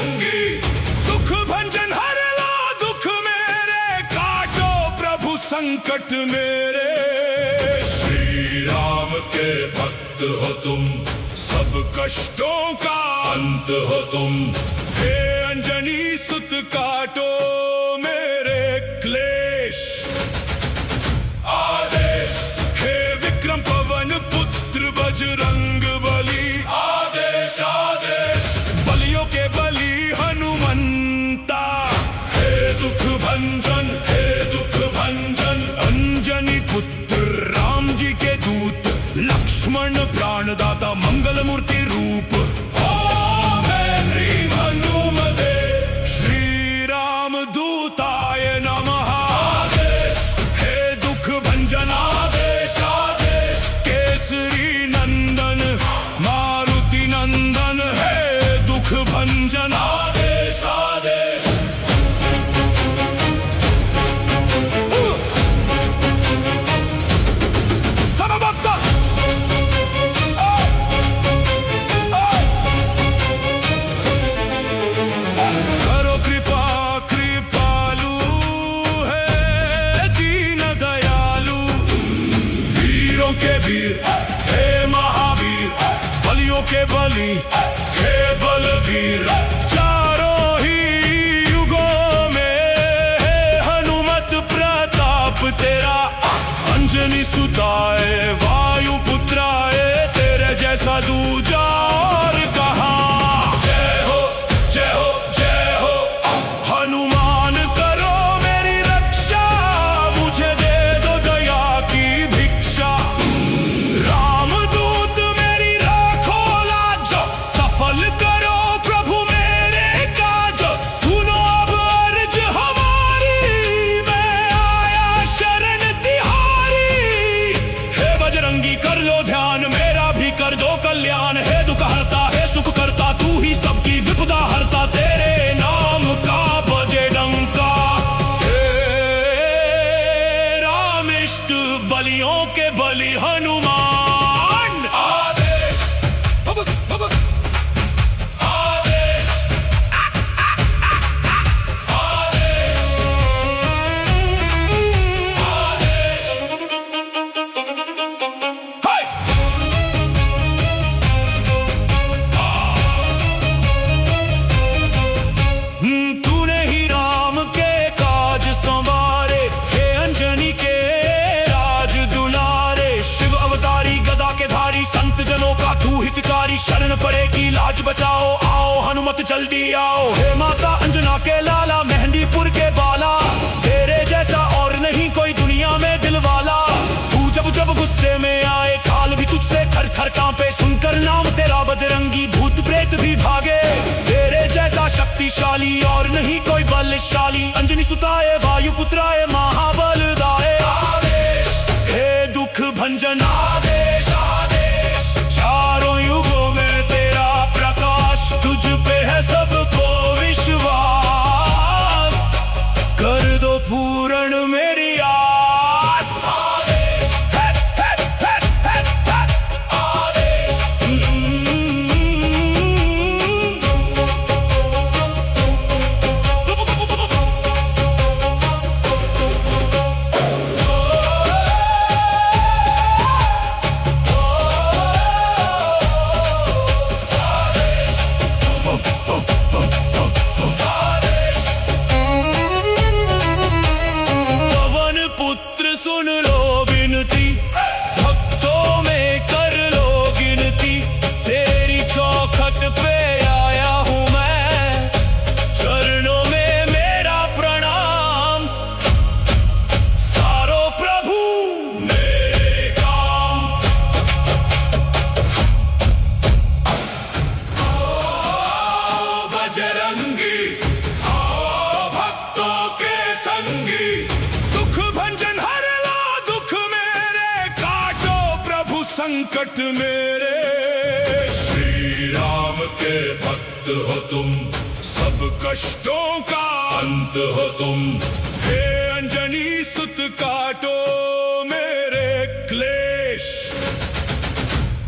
बजरंगी, दुख भंजन हर लो दुख मेरे, काटो प्रभु संकट मेरे। श्री राम के भक्त हो तुम, सब कष्टों का अंत हो तुम। हे अंजनी सुत काटो मेरे क्लेश। आदेश हे विक्रम पवन पुत्र बजरंग बली, आदेश आदेश बलियों के बलि हनुमंता। हे दुख भंजन, हे दुख भंजन, अंजनी पुत्र राम जी के दूत, लक्ष्मण प्राणदाता मंगल मूर्ति रूप। ओम ह्रीं हनुमते श्री राम दूताय नमः। आदेश हे दुख भंजन, आदेश आदेश केसरी नंदन मारुति नंदन, हे दुख भंजन आदेश आदेश। करो कृपा कृपालु है दीन दयालु, वीरों के वीर हे महावीर, बलियों के बलि हे बलवीर। चारों ही युगों में है हनुमत प्रताप तेरा, अंजनी सुताए वायु पुत्राए, तेरे जैसा दूजा और कहाँ। जय हो जय हो जय हो हनुमान, करो मेरी रक्षा, मुझे दे दो दया की भिक्षा। रामदूत मेरी राखो लाज, सफल करो प्रभु मेरे काज। सुनो अब अर्ज हमारी, मैं आया शरण तिहारी। हे बजरंगी कर लो ध्यान, मेरा भी कर दो कल्याण। हे दुख हरता है सुख करता, तू ही सबकी विपदा हरता, तेरे नाम का बजे डंका। हे रामिष्ट बलियों के बलि हनुमान। आदेश आदेश आदेश हाय। तूने ही राम के काज संवारे, हे अंजनी के राज दुलारे। शिव अवतारी गदा के धारी, संत जनों का तू हितकारी। शरण पड़ेगी लाज बचाओ, आओ हनुमत जल्दी आओ। हे माता अंजना के लाला, मेहंदीपुर के बाला, तेरे जैसा और नहीं कोई दुनिया में दिलवाला। तू जब जब गुस्से में आए, काल भी तुझसे थर थर कांपे। सुनकर नाम तेरा बजरंगी, भूत प्रेत भी भागे। तेरे जैसा शक्तिशाली और नहीं कोई बलशाली, अंजनी सुताए वायु पुत्राए महाबलदाय। आदेश हे दुख भंजन, आदेश आदेश चारों युगों में तेरा प्रकाश, तुझ पे है सबको विश्वास। कर दो पूर्ण मेरी आस। आदेश आदेश संकट मेरे। श्री राम के भक्त हो तुम, सब कष्टों का अंत हो तुम। हे अंजनी सुत काटो मेरे क्लेश।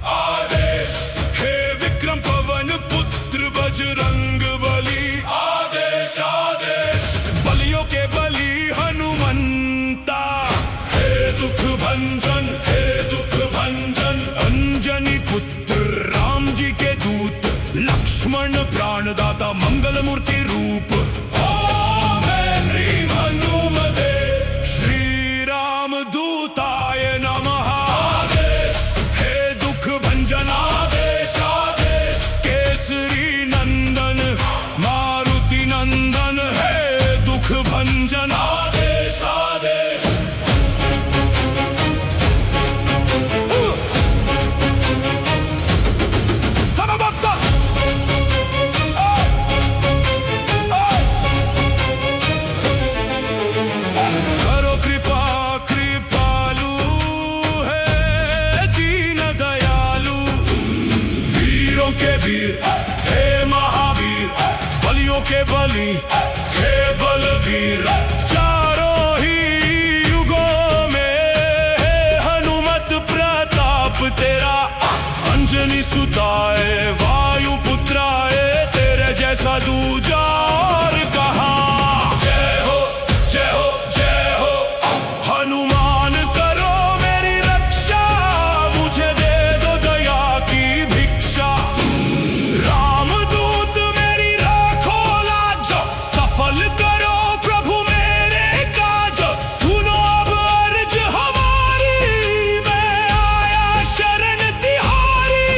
आदेश हे विक्रम पवन पुत्र बजरंग बली। भंजन आदेश आदेश। करो कृपा कृपालु है दीन दयालु, वीरों के वीर हे महावीर, बलियों के बलि हे बलवीर। चारों ही युगों में है हनुमत प्रताप तेरा, अंजनी सुताए वायु पुत्राए, तेरे जैसा दूजा और कहाँ। जय हो जय हो जय हो हनुमान, करो मेरी रक्षा, मुझे दे दो दया की भिक्षा। रामदूत मेरी राखो लाज, सफल करो प्रभु मेरे काज। सुनो अब अर्ज हमारी, मैं आया शरण तिहारी।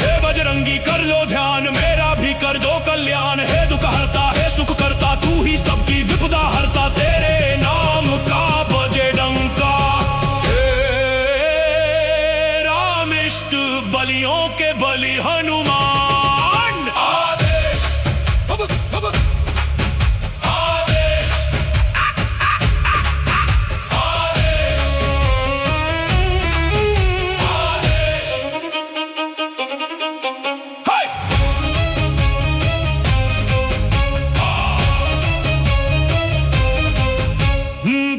हे बजरंगी कर लो ध्यान, मेरा भी कर दो कल्याण। हे दुख हरता है सुख करता, तू ही सबकी विपदा हरता, तेरे नाम का बजे डंका। हे रामिष्ट बलियों के बलि हनुमान, आदेश आदेश आदेश आदेश।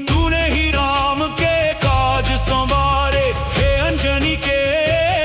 तूने ही राम के काज संवारे, हे अंजनी के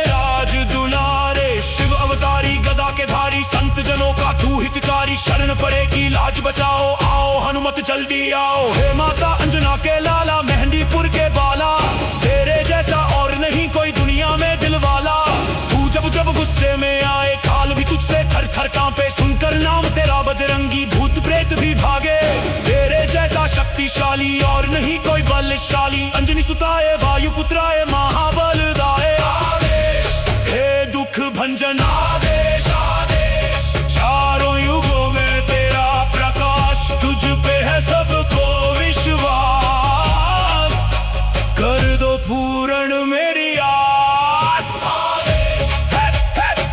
राज दुलारे। शिव अवतारी गदा के धारी, संत जनों का तू हितकारी। शरण पड़ेगी लाज बचाओ, आओ हनुमत जल्दी आओ। हे माता अंजना के लाला, मेहंदीपुर के बाला, तेरे जैसा और नहीं कोई दुनिया में दिलवाला। तू जब जब गुस्से में आए, काल भी तुझसे थर थर कांपे। सुनकर नाम तेरा बजरंगी, भूत प्रेत भी भागे। तेरे जैसा शक्तिशाली और नहीं कोई बलशाली, अंजनी सुताए वायु पुत्राए महाबलदाए। आदेश हे दुख भंजन आदेश आदेश। चारों युगों में तेरा प्रकाश, तुझ पे है सबको विश्वास। कर दो पूर्ण मेरी आस। आदेश आदेश।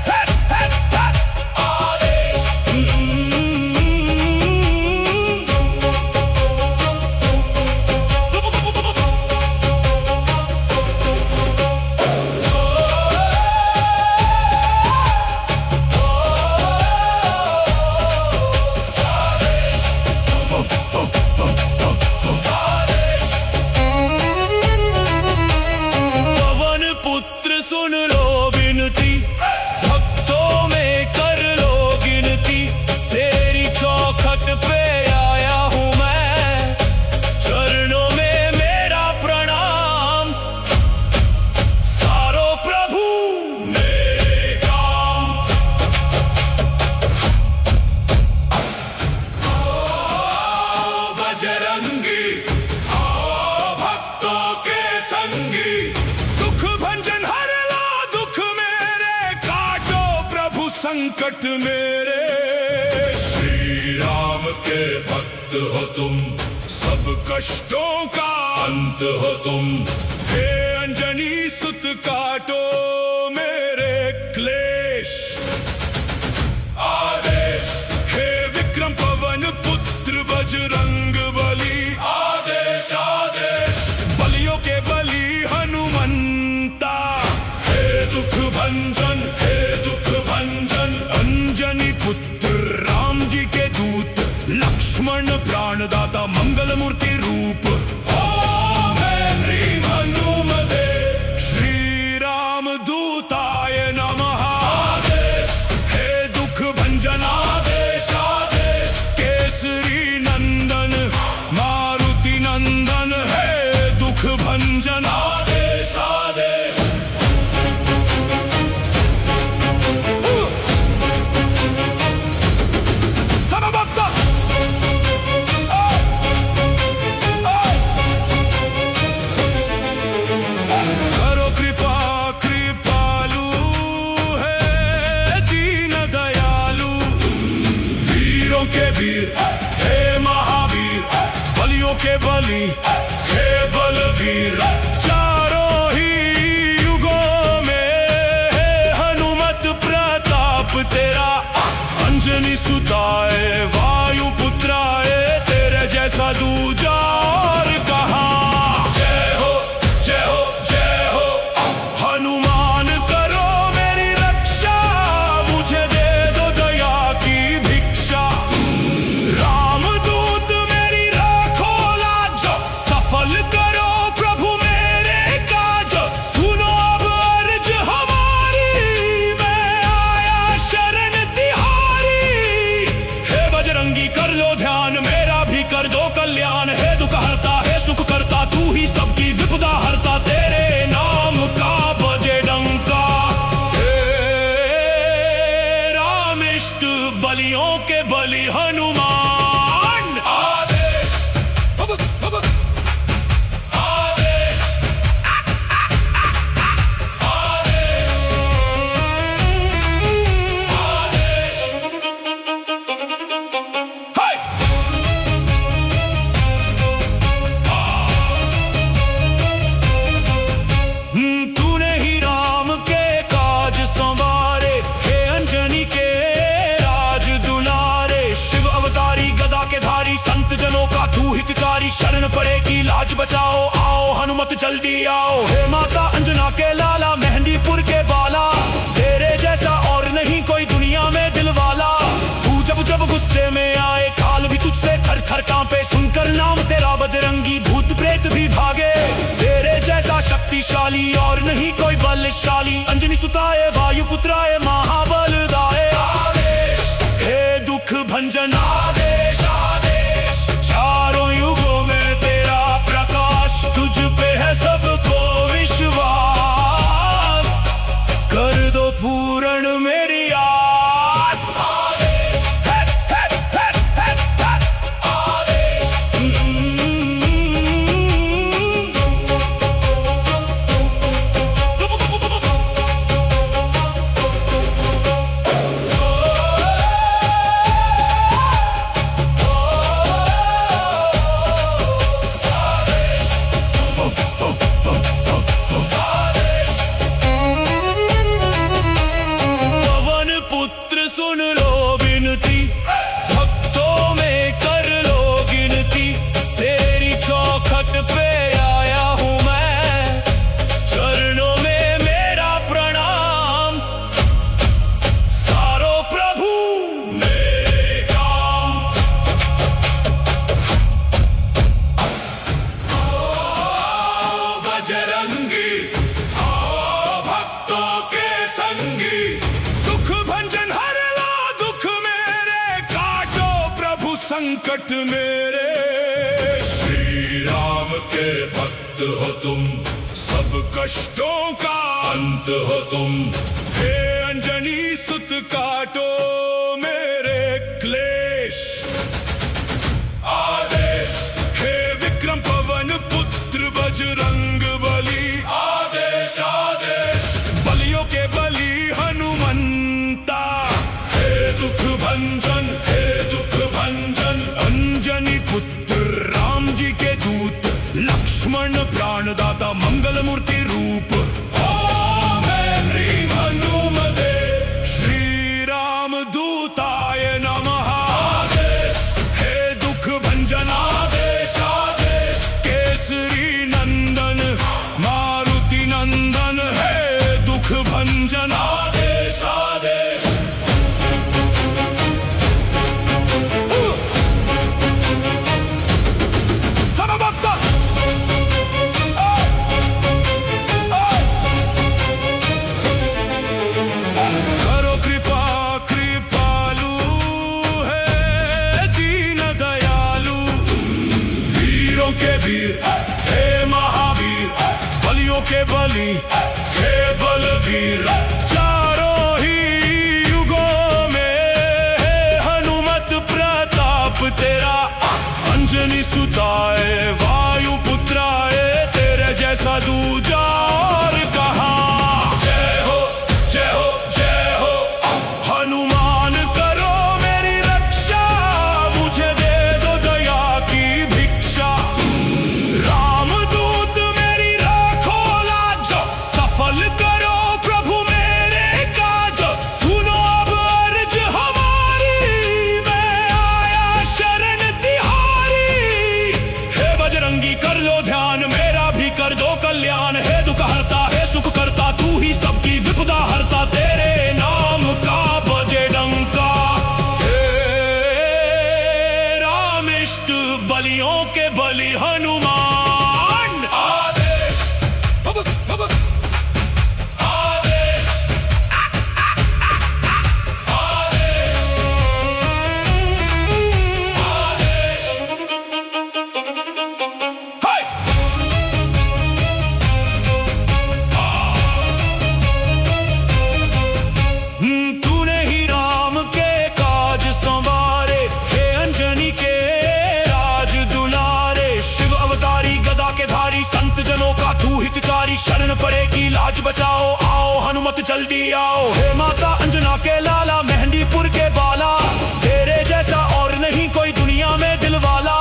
पवन पुत्र सुन लो विनती, भक्तों में कर लो गिनती। तेरी चौखट पे आया हूँ मैं, चरणों में मेरा प्रणाम। सारो प्रभु मेरे काम। आओ बजरंगी, आओ भक्तों के संगी। दुख भंजन हर लो दुख मेरे, काटो प्रभु संकट मेरे। श्री राम के भक्त हो तुम, सब कष्टों का अंत हो तुम। हे अंजनी सुत काटो मेरे क्लेश। आदेश हे विक्रम पवन पुत्र बजरंग बली, आदेश आदेश। बलियों के बलि हनुमंता, हे दुख भंजन हे दुख भंजन। अंजनी पुत्र राम जी के दूत, लक्ष्मण प्राणदाता मंगल मूर्ति रूप। ओम ह्रीं हनुमते श्री राम दूताय नमः। आदेश हे दुख भंजन आदेश आदेश। केसरी नंदन मारुति नंदन, हे दुख भंजन आदेश आदेश। करो कृपा कृपालु है दीन दयालु, वीरों के वीर हे महावीर, बलियों के बलि हे बलवीर, चारों ही युगों में है हनुमत प्रताप तेरा। अंजनी सुताए वायु पुत्राए, तेरे जैसा दूजा और कहाँ। जय हो जय हो जय हो हनुमान, करो मेरी रक्षा, मुझे दे दो दया की भिक्षा। रामदूत मेरी राखो लाज, सफल करो प्रभु मेरे काज। सुनो अब अर्ज हमारी, मैं आया शरण तिहारी। हे बजरंगी कर लो ध्यान, मेरा भी कर दो कल्याण। हे दुख हरता है सुख करता, तू ही सबकी विपदा हरता। तेरे नाम का बजे डंका, हे रामिष्ट बलियों के बलि हनुमान। आदेश आदेश आदेश तूने ही राम के काज संवारे, हे अंजनी के राज दुलारे। शिव अवतारी गदा के धारी, संत जनों का तू हितकारी। शरण पड़ेगी लाज बचाओ, आओ हनुमत जल्दी आओ। हे माता अंजना के लाला, मेहंदीपुर के बाला, तेरे जैसा और नहीं कोई दुनिया में दिलवाला। तू जब जब गुस्से में आए, काल भी तुझसे थर थर कांपे। सुनकर नाम तेरा बजरंगी, भूत प्रेत भी भागे। तेरे जैसा शक्तिशाली और नहीं कोई बलशाली। अंजनी सुताए वायु पुत्राए, महाबल दाए। आदेश हे दुख भंजन, आदेश आदेश। चारों युगों में तेरा प्रकाश, तुझ पे है सबको विश्वास। कर दो पूर्ण मेरी आस। आदेश आदेश। पवन पुत्र सुन लो विनती, भक्तों में कर लो गिनती। तेरी चौखट पे आया हूँ मैं, चरणों में मेरा प्रणाम। सारो प्रभु मेरे काम। आओ बजरंगी, आओ भक्तों के संगी। दुख भंजन हर लो दुख मेरे, काटो प्रभु संकट मेरे। श्री राम के भक्त हो तुम, सब कष्टों का अंत हो तुम। हे अंजनी सुत काटो मेरे क्लेश। आदेश हे विक्रम पवन पुत्र बजरंग बली। आदेश आदेश बलियों के बलि हनुमंता। हे दुख भंजन, हे दुख भंजन। अंजनी पुत्र राम जी के दूत, लक्ष्मण प्राणदाता मंगल मूर्ति रूप। ओम ह्रीं हनुमते श्री राम दूताय नमः। आदेश हे दुख भंजन, आदेश आदेश। केसरी नंदन मारुति नंदन, हे दुख भंजन, आदेश आदेश। करो कृपा कृपालु, है दीन दयालु। वीरों के वीर हे महावीर, बलियों के बलि हे बलवीर। चारों ही युगों में है हनुमत प्रताप तेरा। अंजनी सुताए वायु पुत्राए, तेरे जैसा दूजा और कहाँ। जय हो जय हो जय हो हनुमान, करो मेरी रक्षा, मुझे दे दो दया की भिक्षा। बलियों के बलि हनुमान। आदेश आदेश तूने ही राम के काज संवारे, हे अंजनी के राज दुलारे। शिव अवतारी गदा के धारी, संत जनों का तू हितकारी। शरण पड़ेगी लाज बचाओ, आओ हनुमत जल्दी आओ। हे माता अंजना के लाला, मेहंदीपुर के बाला, तेरे जैसा और नहीं कोई दुनिया में दिलवाला।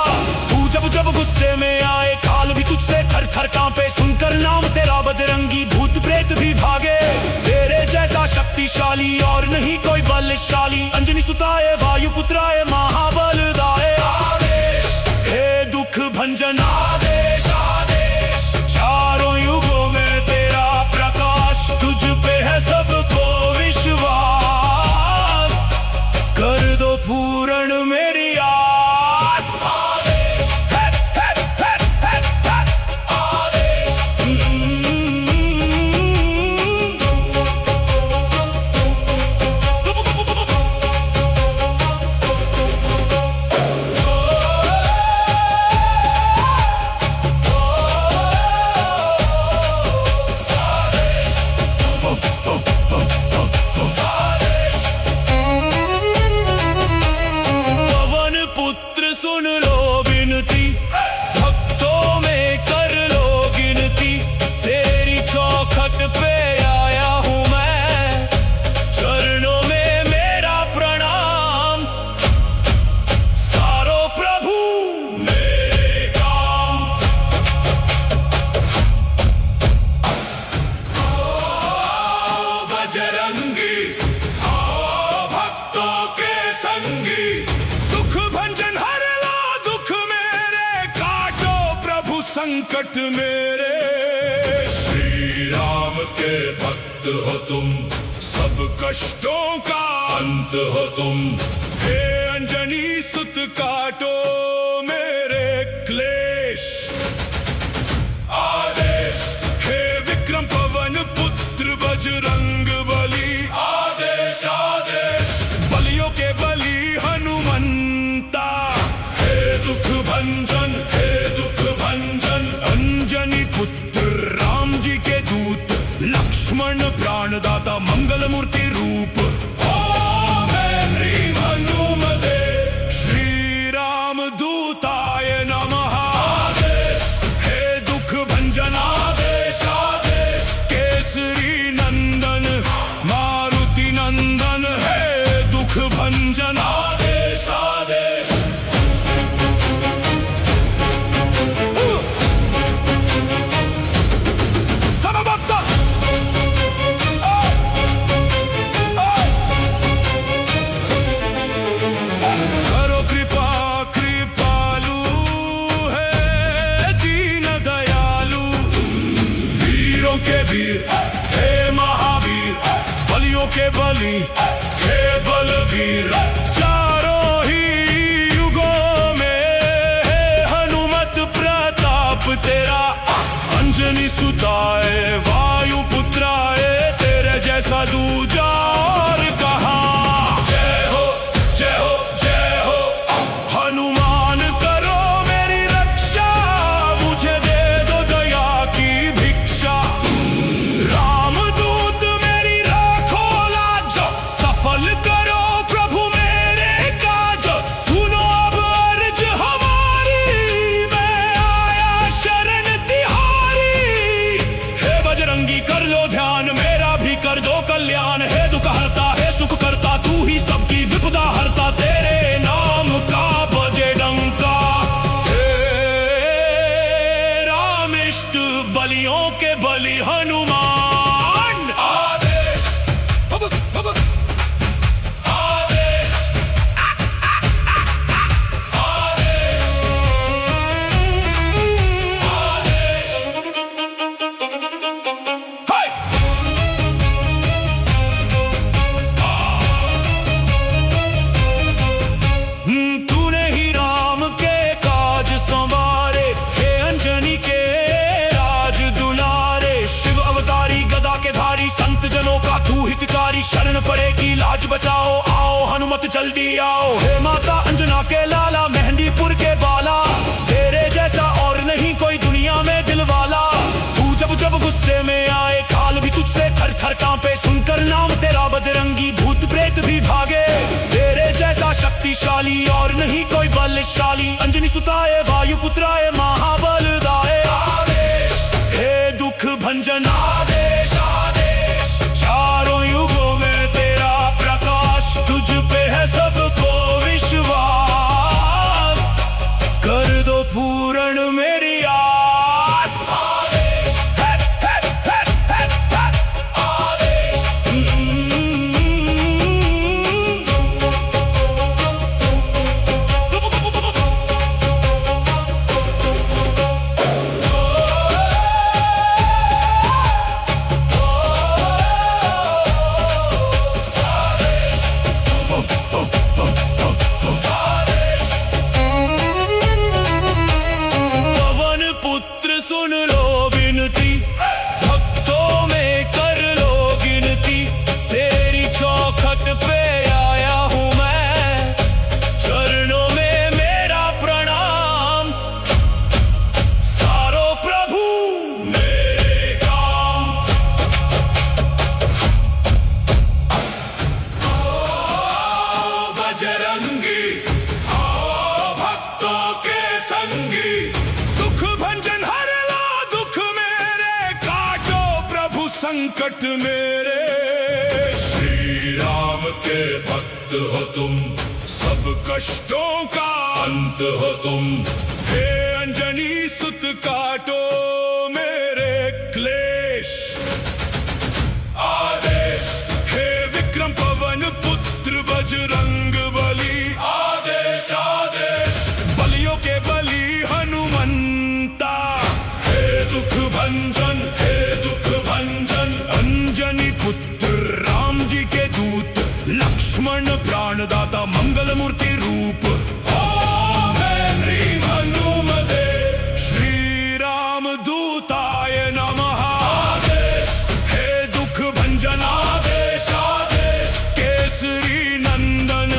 तू जब जब गुस्से में आए, काल भी तुझसे थर थर कांपे। सुनकर नाम तेरा बजरंगी, भूत प्रेत भी भागे। तेरे जैसा शक्तिशाली और नहीं कोई बलशाली। अंजनी सुताए वायु पुत्राए महाबलदाए। आदेश हे दुख भंजन, आदेश आदेश। चारों युगों में तेरा प्रकाश, तुझ पे है सबको विश्वास। कर दो पूर्ण मेरी आस। आदेश आदेश। सुन लो विनती, भक्तों में कर लो गिनती। तेरी चौखट पे आया हूँ मैं, चरणों में मेरा प्रणाम। सारो प्रभु मेरे काम। आओ बजरंगी, आओ भक्तों के संगी। दुख भंजन हर लो दुख मेरे, काटो प्रभु संकट मेरे। श्री राम के भक्त हो तुम, सब कष्टों का अंत हो तुम। हे अंजनी सुत काटो मेरे क्लेश। आदेश हे विक्रम पवन पुत्र बजरंग बली। आदेश आदेश। बलियों के बलि हनुमंता, हे दुख भंजन, हे दुख भंजन। अंजनी पुत्र राम जी के दूत, लक्ष्मण प्राणदाता मंगल मूर्ति रूप। ओम ह्रीं हनुमते श्री राम दूताय नमः। आदेश हे दुख भंजन, आदेश आदेश। केसरी नंदन मारुति नंदन, हे दुख भंजन, आदेश आदेश। करो कृपा कृपालु, है दीन दयालु। वीरों के वीर हे महावीर, बलियों के बलि हे बलवीर। चारों ही युगों में है हनुमत प्रताप तेरा। अंजनी सुताए वायु पुत्राए, तेरे जैसा दूजा और कहाँ। जय हो जय हो जय हो हनुमान, करो मेरी रक्षा। मुझे दे दो दया की भिक्षा। रामदूत मेरी राखो लाज, सफल करो प्रभु मेरी बचाओ, आओ हनुमत जल्दी आओ। हे माता अंजना के लाला, मेहंदीपुर के बाला, तेरे जैसा और नहीं कोई दुनिया में दिलवाला। तू जब जब गुस्से में आए, काल भी तुझसे थर थर कांपे। सुनकर नाम तेरा बजरंगी, भूत प्रेत भी भागे। तेरे जैसा शक्तिशाली और नहीं कोई बलशाली। अंजनी सुताए, वायु पुत्राए, महाबलदाए। आदेश हे दुख भंजन, आदेश आदेश। चारों युगों में तेरा प्रकाश, तुझ पे है सबको विश्वास। कर दो पूर्ण मेरी आस। आदेश है, आदेश। सुन लो विनती, भक्तों में कर लो गिनती। तेरी चौखट पे आया हूँ मैं, चरणों में मेरा प्रणाम। सारो प्रभु मेरे काम। आओ बजरंगी, आओ भक्तों के संगी। दुख भंजन हर लो, दुख मेरे काटो प्रभु संकट मेरे। श्री राम के भक्त हो तुम, सब कष्टों का अंत हो तुम। हे अंजनी सुत काटो मेरे क्लेश। आदेश हे विक्रम पवन पुत्र बजरंग बली। आदेश आदेश बलियों के बली हनुमंता। हे दुख भंजन, हे दुख भंजन। अंजनी पुत्र राम जी के दूत, लक्ष्मण प्राणदाता, मंगल मूर्ति रूप। ओम ह्रीं हनुमते श्री राम दूताय नमः। आदेश हे दुख भंजन, आदेश आदेश। केसरी नंदन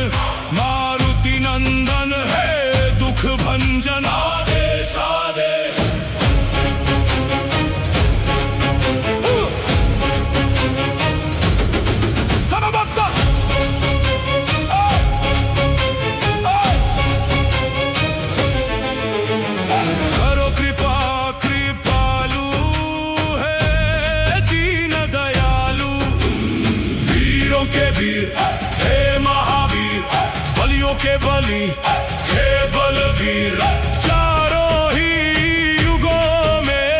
मारुति नंदन, हे दुख भंजन, आदेश आदेश। करो कृपा कृपालु, है दीन दयालु। वीरों के वीर हे महावीर, बलियों के बली हे बलवीर। चारों ही युगों में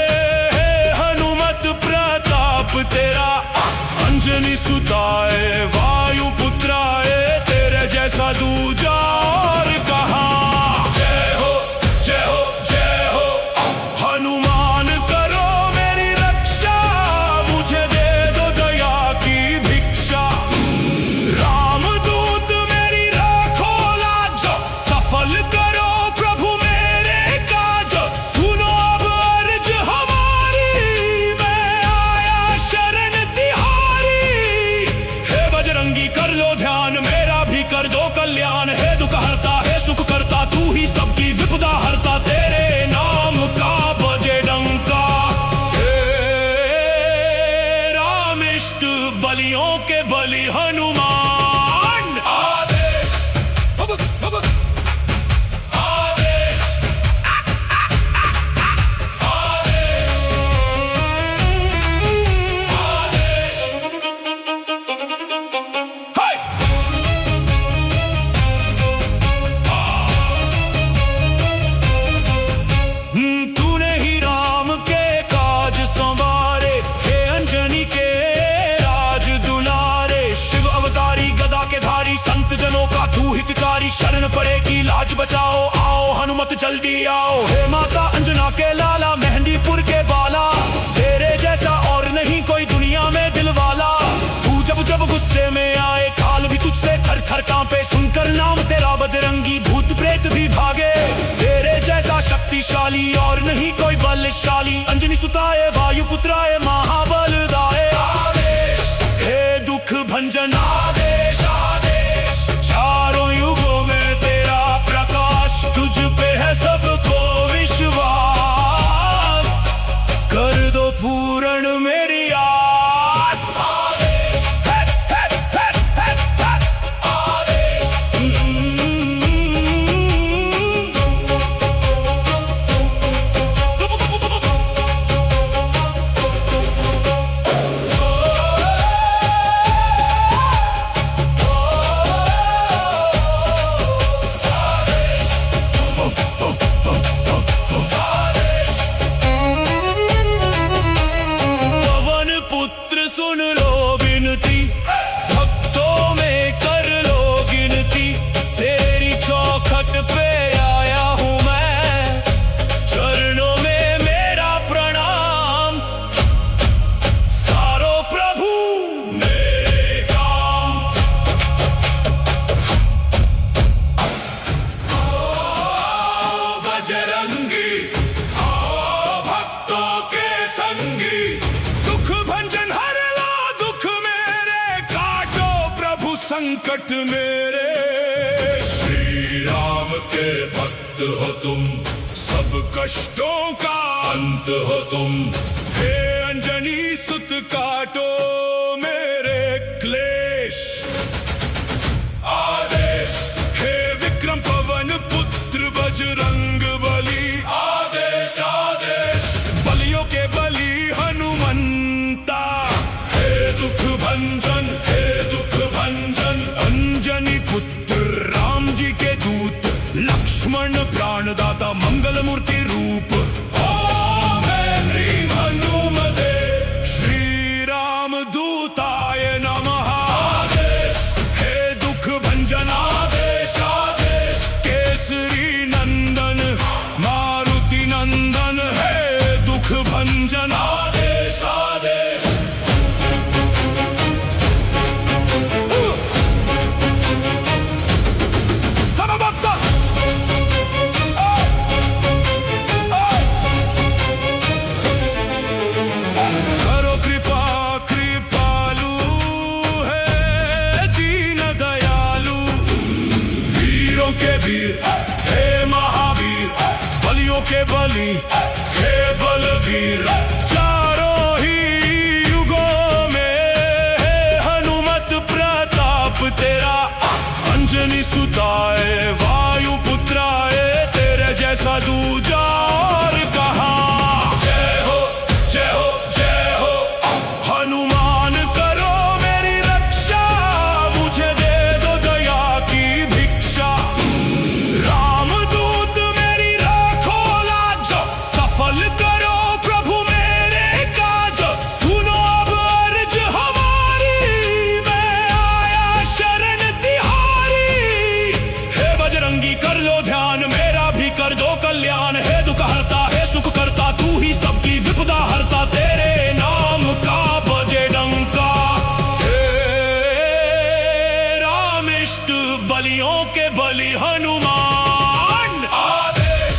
है हनुमत प्रताप तेरा। अंजनी सुताए, वायु पुत्राए, तेरे जैसा दूजा और कहाँ। जय हो जय हो जय हो हनुमान, करो मेरी रक्षा। मुझे दे दो दया की भिक्षा। रामदूत मेरी राखो लाज, सफल करो प्रभु मेरे काज। सुनो अब अर्ज हमारी, मैं आया शरण तिहारी। हे बजरंगी कर लो ध्यान, मेरा भी कर दो कल्याण। हे दुख हरता, हे सुख करता, तू ही सबकी विपदा हरता। तेरे नाम का बजे डंका। हे रामिष्ट बलियों के बलि हनुमान। आदेश आदेश आदेश आदेश। हाय तूने ही राम के काज संवारे। हे अंजनी के राज दुलारे। शिव अवतारी गदा के धारी, संत जनों का तू हितकारी। शरण पड़ेगी लाज बचाओ, आओ हनुमत जल्दी आओ। हे माता अंजना के लाला, मेहंदीपुर के बाला, तेरे जैसा और नहीं कोई दुनिया में दिलवाला। तू जब जब गुस्से में आए, काल भी तुझसे थर थर कांपे। सुनकर नाम तेरा बजरंगी, भूत प्रेत भी भागे। तेरे जैसा शक्तिशाली और नहीं कोई बलशाली। अंजनी सुताए, वायु पुत्राए, महाबलदाए। आदेश हे दुख भंजन, आदेश। तट पे आया हूँ मैं, चरणों में मेरा प्रणाम। सारो प्रभु मेरे काम। आओ बजरंगी, आओ भक्तों के संगी, दुख भंजन हर लो दुख मेरे, काटो प्रभु संकट मेरे। श्री राम के भक्त हो तुम, सब कष्टों का अंत हो तुम। हे अंजनी सुत काटो मेरे क्लेश। आदेश हे विक्रम पवन पुत्र बजरंग बली, आदेश आदेश बलियों के बली हनुमंता। हे दुख भंजन, हे दुख भंजन, अंजनी पुत्र राम जी के दूत, लक्ष्मण प्राणदाता मंगल मूर्ति रूप। ओम ह्रीं हनुमते श्री राम दूताय नमः। आदेश हे दुख भंजन, आदेश आदेश केसरी नंदन मारुति नंदन, हे दुख भंजन आदेश आदेश। करो कृपा कृपालु है दीन दयालु, वीरों के वीर हे महावीर, बलियों के बलि हे बलवीर। चारों ही युगों में है हनुमत प्रताप तेरा, अंजनी सुताए वायु पुत्राए, तेरे जैसा दूजा और कहाँ। जय हो जय हो जय हो हनुमान, करो मेरी रक्षा, मुझे दे दो दया की भिक्षा। रामदूत मेरी राखो लाज, सफल करो प्रभु मेरे काज। सुनो अब अर्ज हमारी, मैं आया शरण तिहारी। हे बजरंगी कर लो ध्यान, मेरा भी कर दो कल्याण। हे दुख हरता है सुख करता, तू ही सबकी विपदा हरता, तेरे नाम का बजे डंका। हे रामिष्ट बलियों के बलि हनुमान। आदेश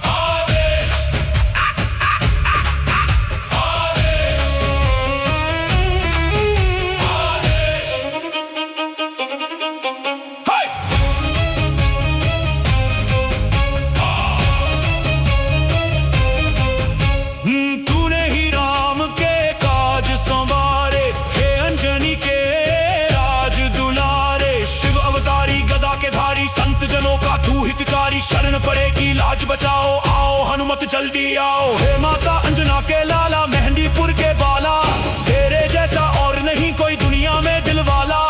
आदेश आदेश। हाय! तूने ही राम के काज संवारे, हे अंजनी के राज दुलारे। शिव अवतारी गदा के धारी, संत जनों का तू हितकारी। शरण पड़ेगी लाज बचाओ, आओ हनुमत जल्दी आओ। हे माता अंजना के लाला, मेहंदीपुर के बाला, तेरे जैसा और नहीं कोई दुनिया में दिलवाला।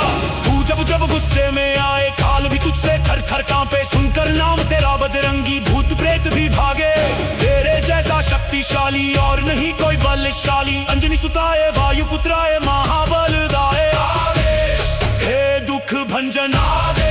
तू जब जब गुस्से में आए, काल भी तुझसे थर थर कांपे। सुनकर नाम तेरा बजरंगी, भूत प्रेत भी भागे। तेरे जैसा शक्तिशाली और नहीं कोई बलशाली, अंजनी सुताए वायु पुत्राए महाबलदाय। आदेश हे दुख भंजन आदेश।